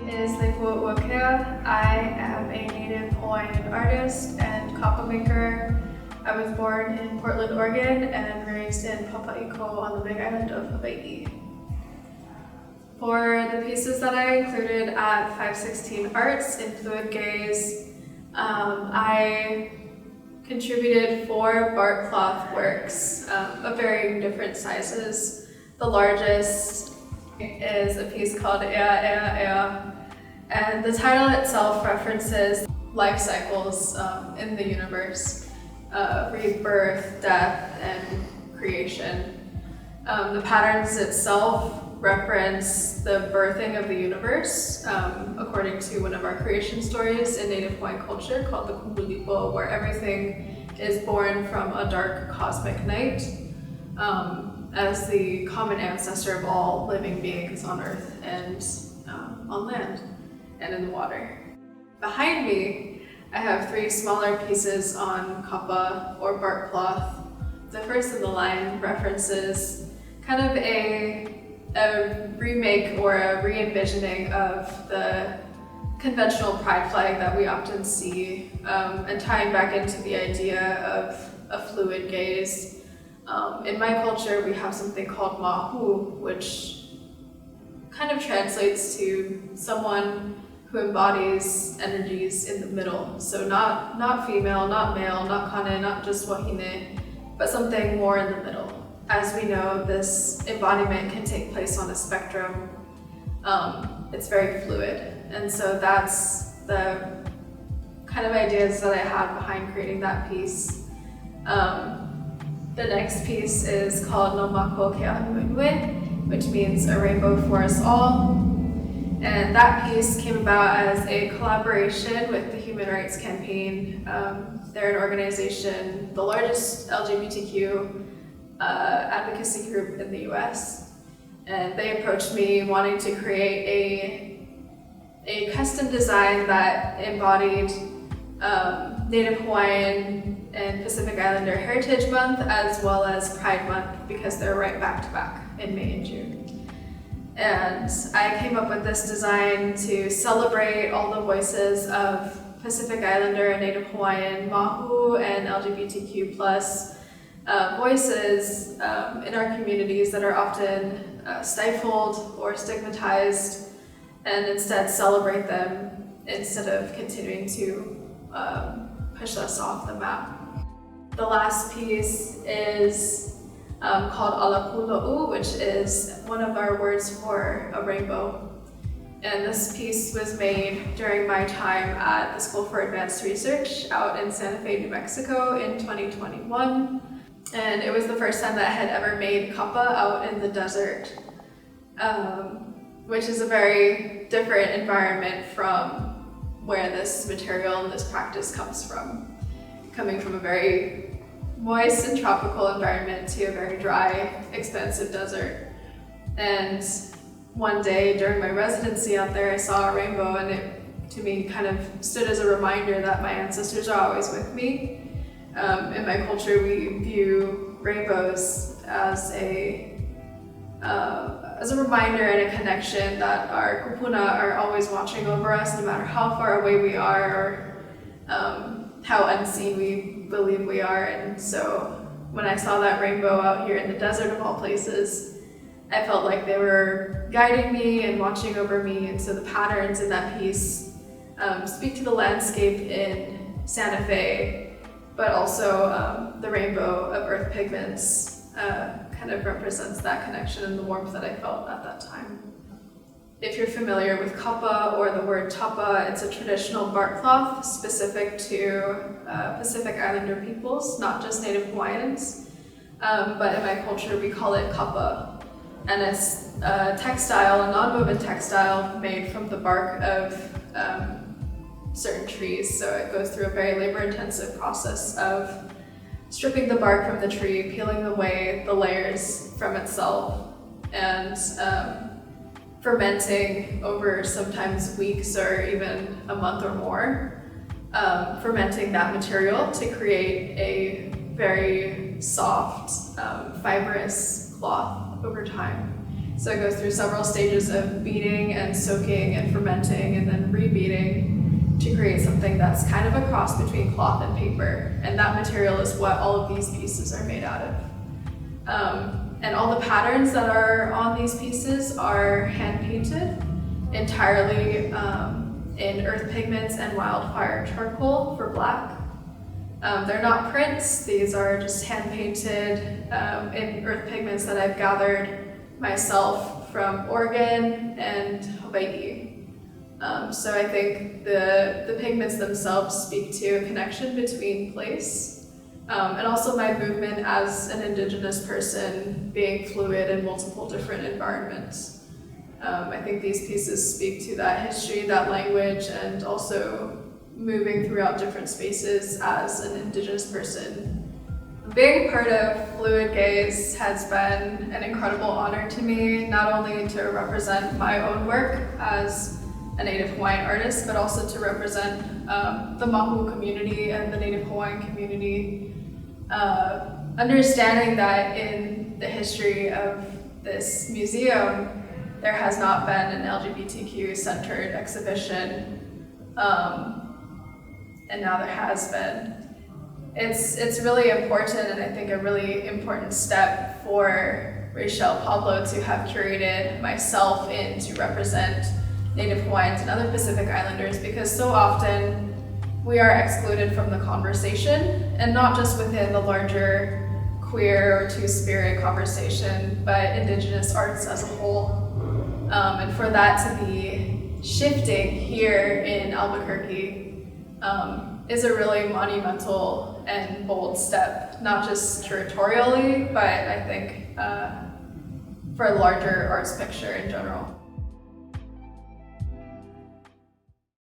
is Lehuauakea. I am a Native Hawaiian artist and kapa maker. I was born in Portland, Oregon and raised in Pāpaʻikou on the Big Island of Hawaiʻi. For the pieces that I included at 516 Arts in Fluid Gaze, I contributed 4 bark cloth works of varying different sizes. The largest is a piece called Ea Ea Ea, and the title itself references life cycles in the universe, rebirth, death, and creation. The patterns itself reference the birthing of the universe, according to one of our creation stories in Native Hawaiian culture called the Kubulipo, where everything is born from a dark cosmic night as the common ancestor of all living beings on earth and on land and in the water. Behind me, I have 3 smaller pieces on kapa or bark cloth. The first in the line references kind of a remake or a re-envisioning of the conventional pride flag that we often see, and tying back into the idea of a fluid gaze. In my culture, we have something called mahu, which kind of translates to someone who embodies energies in the middle. So not female, not male, not kane, not just wahine, but something more in the middle. As we know, this embodiment can take place on a spectrum. It's very fluid. And so that's the kind of ideas that I had behind creating that piece. The next piece is called No Moku O Keawe, which means a rainbow for us all. And that piece came about as a collaboration with the Human Rights Campaign. They're an organization, the largest LGBTQ advocacy group in the US. And they approached me wanting to create a custom design that embodied Native Hawaiian and Pacific Islander Heritage Month as well as Pride Month, because they're right back to back in May and June. And I came up with this design to celebrate all the voices of Pacific Islander and Native Hawaiian, Mahu, and LGBTQ+ voices in our communities that are often stifled or stigmatized, and instead celebrate them instead of continuing to push us off the map. The last piece is called Alapulo'u, which is one of our words for a rainbow. And this piece was made during my time at the School for Advanced Research out in Santa Fe, New Mexico in 2021. And it was the first time that I had ever made kapa out in the desert, which is a very different environment from where this material and this practice comes from. Coming from a very moist and tropical environment to a very dry, expansive desert. And one day during my residency out there, I saw a rainbow, and it, to me, kind of stood as a reminder that my ancestors are always with me. In my culture, we view rainbows as a reminder and a connection that our kupuna are always watching over us, no matter how far away we are or how unseen we believe we are. And so when I saw that rainbow out here in the desert of all places, I felt like they were guiding me and watching over me. And so the patterns in that piece speak to the landscape in Santa Fe, but also the rainbow of earth pigments kind of represents that connection and the warmth that I felt at that time. If you're familiar with kapa or the word tapa, it's a traditional bark cloth specific to Pacific Islander peoples, not just Native Hawaiians, but in my culture we call it kapa. And it's a textile, a non-woven textile made from the bark of certain trees. So it goes through a very labor-intensive process of stripping the bark from the tree, peeling away the layers from itself, and fermenting over sometimes weeks or even a month or more, fermenting that material to create a very soft, fibrous cloth over time. So it goes through several stages of beating and soaking and fermenting and then rebeating to create something that's kind of a cross between cloth and paper. And that material is what all of these pieces are made out of. And all the patterns that are on these pieces are hand painted entirely in earth pigments and wildfire charcoal for black. They're not prints, these are just hand painted in earth pigments that I've gathered myself from Oregon and Hawaiʻi. So I think the pigments themselves speak to a connection between place and also my movement as an Indigenous person being fluid in multiple different environments. I think these pieces speak to that history, that language, and also moving throughout different spaces as an Indigenous person. Being part of Fluid Gaze has been an incredible honor to me, not only to represent my own work as a Native Hawaiian artist, but also to represent the Moku community and the Native Hawaiian community. Understanding that in the history of this museum, there has not been an LGBTQ-centered exhibition, and now there has been. It's really important, and I think a really important step for Rachel Pablo to have curated myself in to represent Native Hawaiians and other Pacific Islanders, because so often we are excluded from the conversation, and not just within the larger queer or two-spirit conversation, but Indigenous arts as a whole. And for that to be shifting here in Albuquerque is a really monumental and bold step, not just curatorially, but I think for a larger arts picture in general.